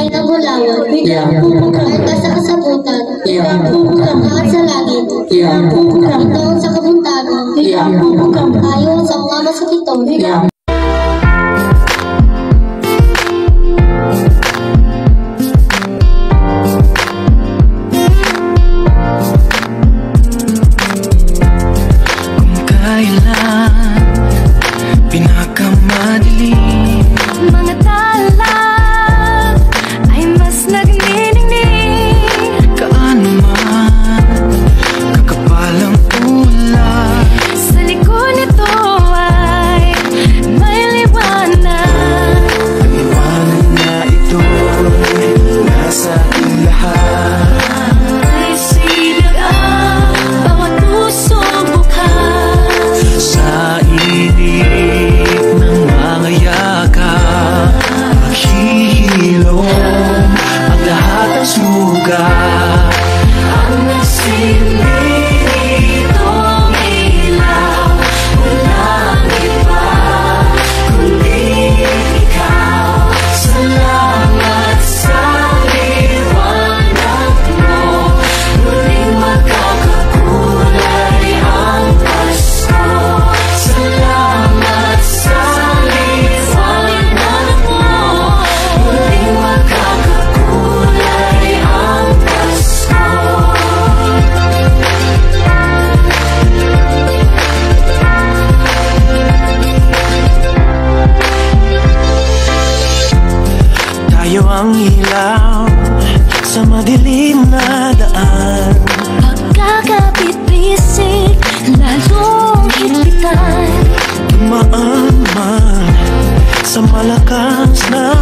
tunay na bulawan, biglang pumugang ka sa kasabutan, biglang pumugang ka sa langit, biglang pumugang doon sa kabuntagan, biglang pumugang ayon sa mga masakitong, biglang pinakamadilim, mga tala ay mas nagniningning. Kaano man kakapal ang ulan, sa likod nito ay may liwanag. Ang liwanag na ito nasa ating lahat. Ay silag ang bawat puso bukas sa inip ng mga yakap. Maghihilom ang lahat ng sugat. Ang nagsilbi itong ilaw, walang iba kundi ikaw. Salamat sa liwanag mo, muling magkakakulay ang Pasko. Salamat sa liwanag mo, muling magkakakulay ang Pasko. Tayo ang ilaw sa madilim na daan. Pagkakapit-bisig, lalong higpitan. Tumaan man sa malakas na